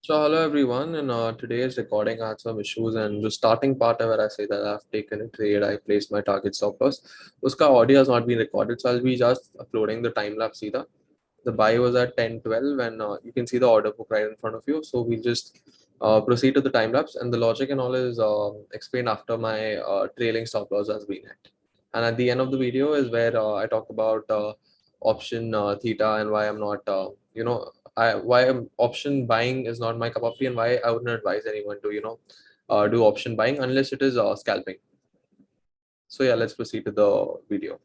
So hello everyone, in today's recording I had some issues and the starting part where I say that I've taken a trade, I placed my target stop loss. Uska audio has not been recorded, so I'll be just uploading the time lapse either. The buy was at 10:12 and you can see the order book right in front of you. So we'll just proceed to the time lapse, and the logic and all is explained after my trailing stop loss has been hit. And at the end of the video is where I talk about option theta and why I'm not why option buying is not my cup of tea, and why I wouldn't advise anyone to do option buying unless it is scalping. So yeah, let's proceed to the video.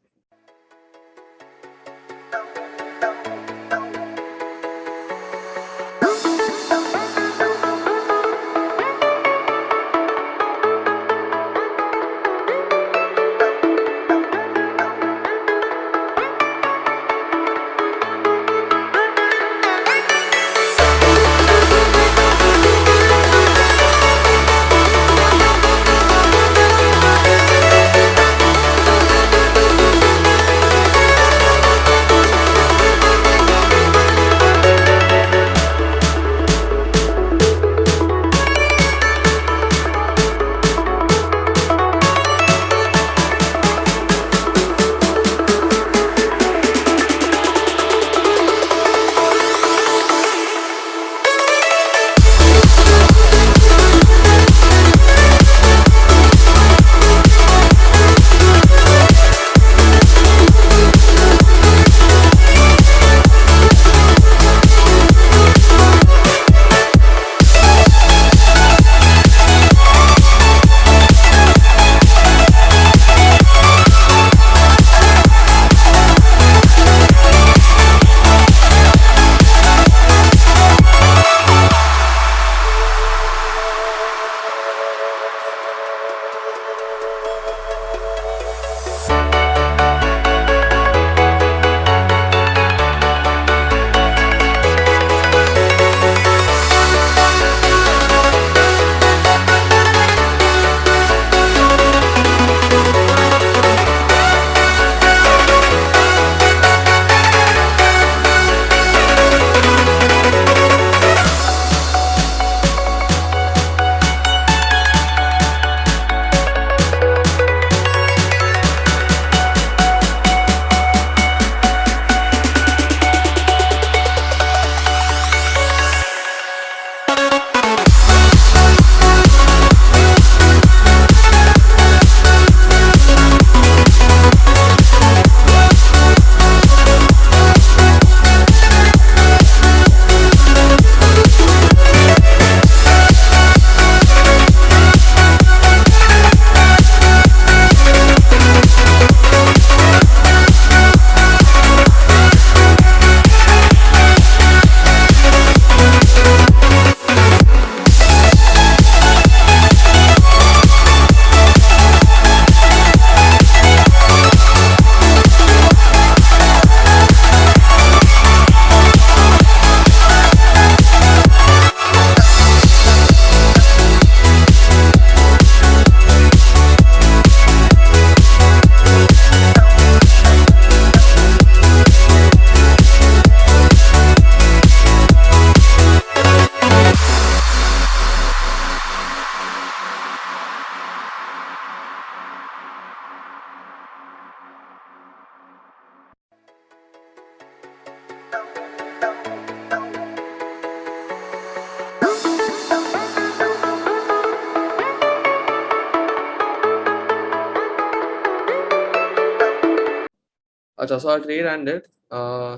अच्छा, so our trade ended.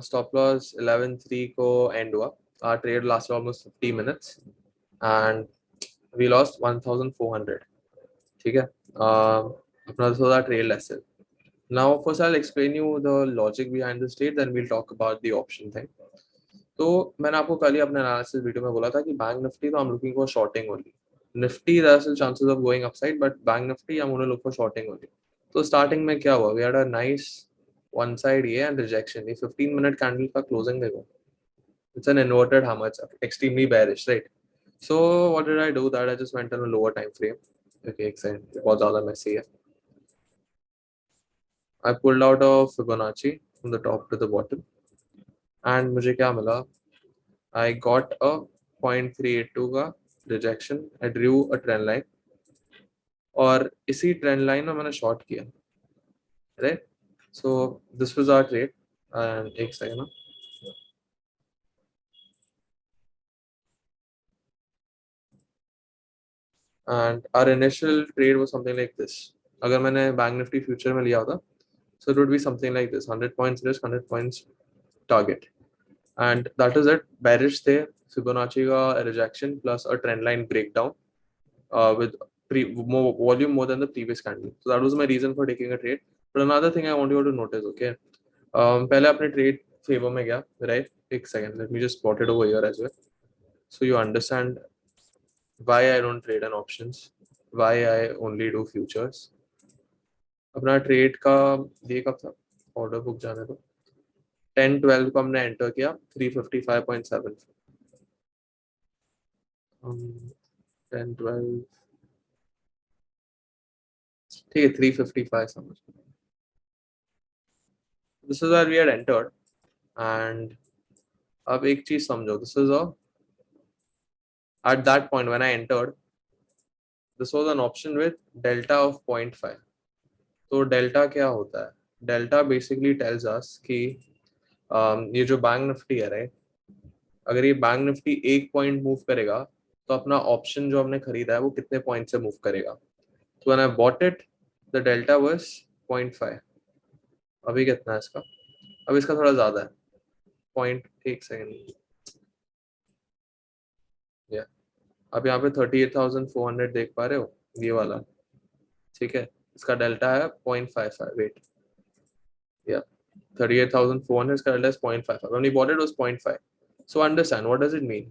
Stop loss 11:03 को end हुआ. Our trade lasted almost 50 minutes and we lost 1,400. ठीक है. अपना so that trade lesson. Now first I'll explain you the logic behind this trade, then we'll talk about the option thing. तो मैंने आपको कल ही अपने एनालिसिस वीडियो में बोला था कि बैंक निफ्टी तो I'm looking for shorting only. Nifty there are still chances of going upside, but bank Nifty I'm going to look for shorting only. तो स्टार्टिंग में क्या हुआ? We had a nice one side A and rejection. ये 15-minute candle का closing देखो. It's an inverted hammer. It's extremely bearish, right? So what did I do? That I just went on a lower time frame. Okay, excellent. बहुत ज़्यादा messy है. I pulled out of Fibonacci from the top to the bottom, and मुझे क्या मिला? I got a 0.382 का rejection, I drew a trend line और इसी trend line में मैंने शॉर्ट किया, right? So this was our trade and एक सेकंड ना, and our initial trade was something like this. अगर मैंने बैंक निफ्टी फ्यूचर में लिया होता, so it would be something like this: 100 points risk, 100 points target, and that is it. Bearish थे, Fibonacci का rejection plus a trend line breakdown with more volume more than the previous candle. So that was my reason for taking a trade. But another thing I want you to notice, okay? पहले अपने trade favor में गया, right? एक second, let me just plot it over here as well, so you understand why I don't trade on options, why I only do futures. अपना trade का ये कब था, ऑर्डर बुक जाने दो, 10-12 को हमने एंटर किया 355.7, 10-12 ठीक है 355 समझ, this is where we had entered and अब एक चीज समझो, this is a at that point when I entered this was an option with delta of 0.5. तो डेल्टा क्या होता है? डेल्टा बेसिकली टेल्स अस कि ये जो बैंक निफ्टी है, राइट, अगर ये बैंक निफ्टी 1 पॉइंट मूव करेगा तो अपना ऑप्शन जो हमने खरीदा है वो कितने पॉइंट से मूव करेगा. तो when I bought it the delta was 0.5. अभी कितना है इसका? अब इसका थोड़ा ज्यादा है, पॉइंट, एक सेकेंड, या अब यहाँ पे 38,400 देख पा रहे हो, ये वाला, ठीक है, इसका डेल्टा है 0.55. वेट, या 38,400 इसका डेल्टा है 0.55. when we bought it was 0.5. so understand what does it mean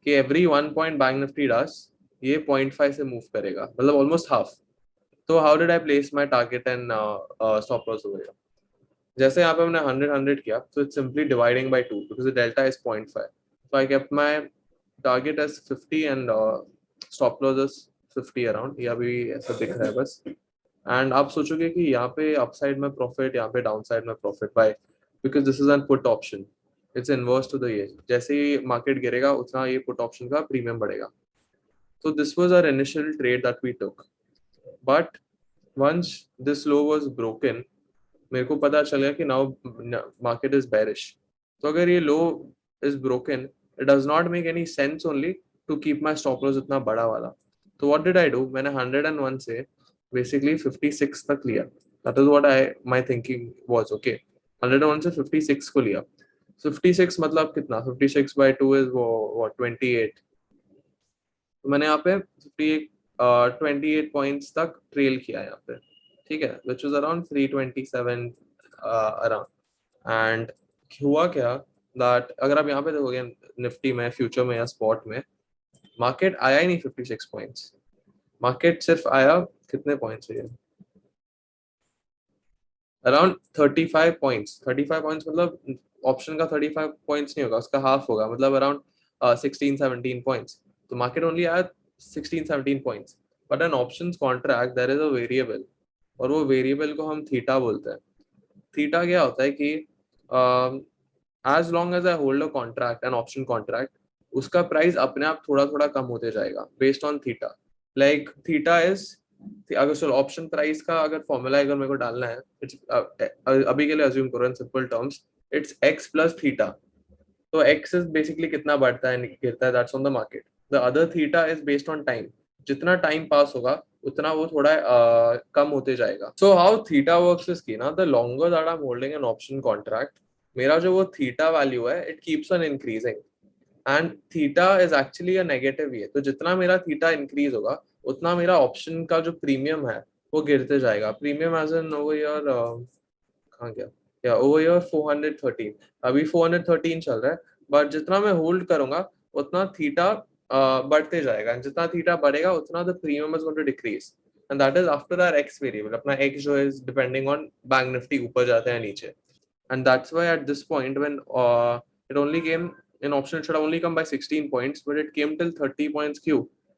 कि every 1 point bank Nifty does ये 0.5 से मूव करेगा, मतलब ऑलमोस्ट हाफ. तो how did I place my target and stop loss over here? जैसे यहाँ पे हमने 100 किया, so it's simply dividing by 2 because the delta is 0.5. so I kept my target as 50 and stop loss as 50 around. ये अभी ऐसा दिख रहा है बस. एंड आप सोचोगे कि यहाँ पे अपसाइड में प्रॉफिट, यहाँ पे डाउन साइड में profit, by because this is an put option, it's inverse to the ये, जैसे ही मार्केट गिरेगा उतना ये पुट ऑप्शन का प्रीमियम बढ़ेगा. So this was our initial trade that we took, but once this low was broken मेरे को पता चला कि now market is bearish. तो अगर ये low is broken it does not make any sense only to keep my stop loss इतना बड़ा वाला. तो what did I do? मैंने 101 से basically 56 तक लिया. That is what my thinking was. Okay, 101 से 56 को लिया. 56 मतलब कितना? 56 by 2 is what 28. तो मैंने यहाँ पे 28 पॉइंट्स तक ट्रेल किया यहाँ पे, ठीक है, which was around 327 around. And हुआ क्या दैट अगर आप यहाँ पे देखोगे निफ्टी में, फ्यूचर में या स्पॉट में, मार्केट आया ही नहीं 56 पॉइंट्स. मार्केट सिर्फ आया कितने पॉइंट्स है, अराउंड 35 पॉइंट्स. 35 पॉइंट्स मतलब ऑप्शन का 35 पॉइंट्स नहीं होगा, उसका हाफ होगा, मतलब अराउंड 16-17 पॉइंट्स. तो मार्केट ओनली आया 16-17 points. But an options contract there is a variable, और वो वेरिएबल को हम थीटा बोलते हैं. थीटा क्या होता है कि as long as I hold a contract, an option contract, उसका प्राइस अपने आप थोड़ा थोड़ा कम होते जाएगा based on theta. Like theta is, अगर चलो ऑप्शन प्राइस का अगर फॉर्मूला अगर मेरे को डालना है, इट्स अभी के लिए अज्यूम करो in simple terms, it's x plus theta. तो एक्स इज बेसिकली कितना बढ़ता है गिरता है, that's on the market. The other theta is based on time, जितना टाइम पास होगा उतना वो थोड़ा कम होते जाएगा. So how theta works is की ना, the longer that I am holding N option contract, मेरा जो वो थीटा वैल्यू है it keeps on increasing, and theta is actually a negative ये. तो जितना मेरा थीटा इंक्रीज होगा उतना मेरा ऑप्शन का जो प्रीमियम है वो गिरते जाएगा. Premium as an over your कहाँ गया, या ओवर योर 413, अभी 413 चल रहा है, बट जितना मैं होल्ड करूंगा उतना थीटा बढ़ते जाएगा, जितना थीटा बढ़ेगा उतना the premium is going to decrease, and that is after our x variable. अपना एक्स जो is depending on bank Nifty ऊपर जाता है नीचे, and that's why at this point when it only came in option, it should have only come by 16 points, but it came till 30 points Q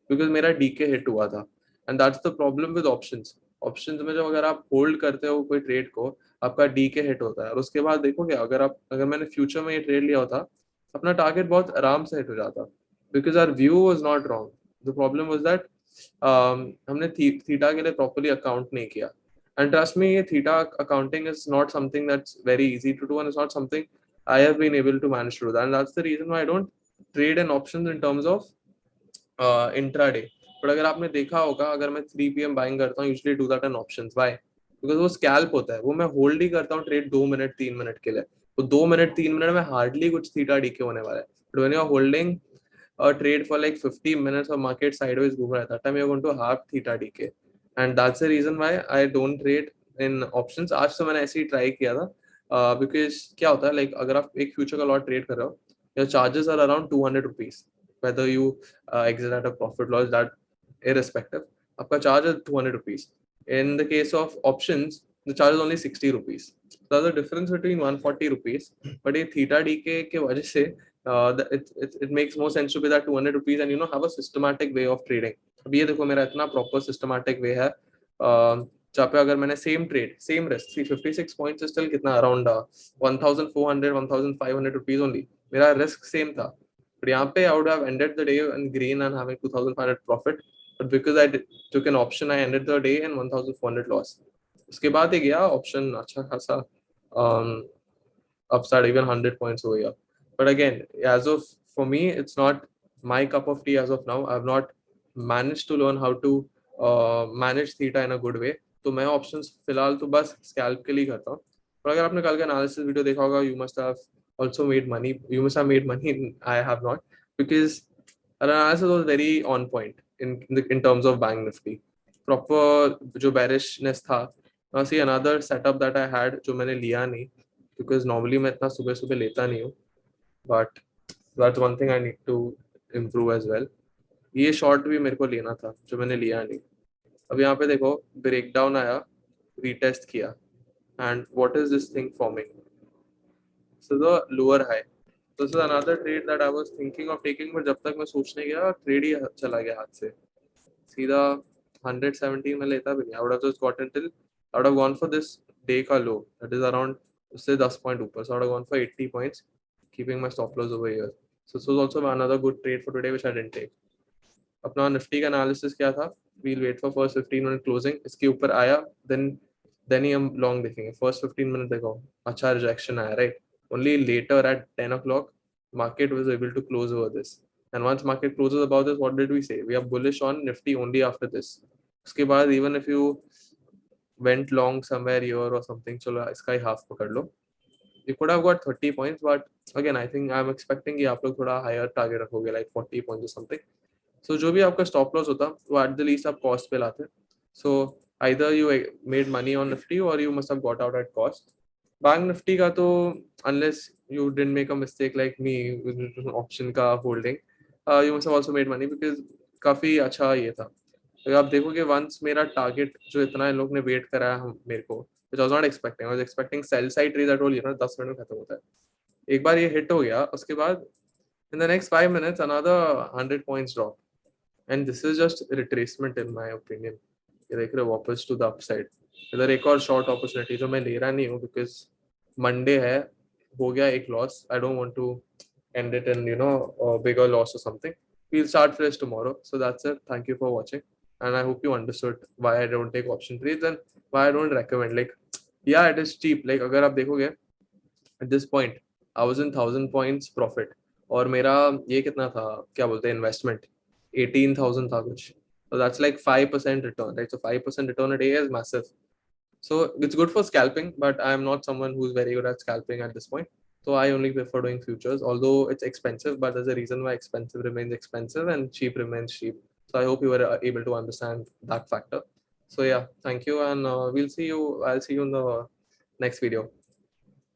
because मेरा DK hit हुआ था. And that's the problem with options. Options में जब अगर आप hold करते हो कोई ट्रेड को, आपका DK हिट होता है, और उसके बाद देखोगे अगर मैंने फ्यूचर में ये ट्रेड लिया होता, अपना टारगेट बहुत आराम से हिट हो जाता. because our view was not wrong. The problem was that हमने theta के लिए properly account नहीं किया. And trust me, theta accounting is not something that's very easy to do, and it's not something I have been able to manage to do that. And that's the reason why I don't trade in options in terms of intraday. But अगर आपने देखा होगा, अगर मैं 3 PM buying करता हूँ, usually do that in options. Why? Because वो scalp होता है, वो मैं hold ही करता हूँ trade 2 मिनट 3 मिनट के लिए. तो 2 मिनट 3 मिनट में hardly कुछ theta decay होने वाला है. But when you're holding a trade for like 50 minutes or market sideways घूम रहा है, that time you're going to have theta decay. And that's the reason why I don't trade in options. आज तो मैंने ऐसे ही try किया था, because क्या होता है, like अगर आप एक future का lot trade कर रहे हो, your charges are around 200 rupees. Whether you exit at a profit loss, that irrespective, आपका charge is 200 rupees. In the case of options, the charge is only 60 rupees. There's a difference between 140 rupees. But ये theta decay के वजह से it makes more sense to be that 200 rupees and have a systematic way of trading. अब ये देखो मेरा इतना proper systematic way है, जहाँ पे अगर मैंने same trade, same risk, see 56 points is still कितना around 1400 1500 rupees only. मेरा risk same था. But यहाँ पे I would have ended the day in green and having 2500 profit. But because I took an option, I ended the day in 1400 loss. उसके बाद ही गया option अच्छा खासा upside, even 100 points हो गया. But again, as of for me, it's not my cup of tea as of now. I've not managed to learn how to manage theta in a good way. तो मैं options फिलहाल तो बस scalp के लिए करता हूँ. पर अगर आपने कल का analysis video देखा होगा, you must have also made money. You must have made money. I have not, because our analysis was very on point in terms of bank nifty. Proper जो bearishness था. Now see another setup that I had जो मैंने लिया नहीं, because normally मैं इतना सुबह सुबह लेता नहीं हूँ. But that's one thing I need to improve as well. ये short भी मेरे को लेना था जो मैंने लिया नहीं. अब यहाँ पे देखो breakdown आया, retest किया, and what is this thing forming? So the lower high. This is another trade that I was thinking of taking, but जब तक मैं सोचने गया trade ही चला गया हाथ से. सीधा 117 में लेता भी नहीं. I would have just gotten till, I would have gone for this day का low, that is around उससे 10 point ऊपर. So I would have gone for 80 points, keeping my stop loss over here. So this was also another good trade for today which I didn't take. अपना Nifty का analysis क्या था? We'll wait for first 15 minute closing. इसके ऊपर आया, then ही हम long देखेंगे. First 15 minute देखो अच्छा रिजेक्शन आया, right? Only later at 10 o'clock, market was able to close over this. And once market closes above this, what did we say? We are bullish on Nifty only after this. उसके बाद even if you went long somewhere here or something, चलो इसका ही half पकड़ लो. You could have got 30 points, but again, I think I'm expecting कि आप लोग थोड़ा higher target रखोगे, like 40 points or something. So जो भी आपका stop loss होता, वो at the least आप cost पे लाते. So either you made money on Nifty or you must have got out at cost. Bank Nifty का तो unless you didn't make a mistake like me with option का holding, you must have also made money because काफी अच्छा ये था. तो आप देखोगे once मेरा target जो इतना इन लोग ने wait कराया हम मेरे को, which I was not expecting. I was expecting sell side trade that all 10 minute में खत्म होता है. एक बार ये hit हो गया, उसके बाद in the next 5 minutes another 100 points drop, and this is just retracement in my opinion. ये देख रहे हो वापस to the upside. इधर एक और short opportunity जो मैं ले रहा नहीं हूँ because Monday है, हो गया एक loss. I don't want to end it in a bigger loss or something. We'll start fresh tomorrow. So that's it. Thank you for watching, and I hope you understood why I don't take option trades and why I don't recommend. Like, yeah, it is cheap. Like अगर आप देखोगे at this point I was in 1000 points profit और मेरा ये कितना था, क्या बोलते हैं, investment 18,000 था कुछ. So that's like 5% return, right? So 5% return a day is massive. So it's good for scalping, but I'm not someone who's very good at scalping at this point. So I only prefer doing futures, although it's expensive, but there's a reason why expensive remains expensive and cheap remains cheap. So I hope you were able to understand that factor. So yeah, thank you, and I'll see you in the next video.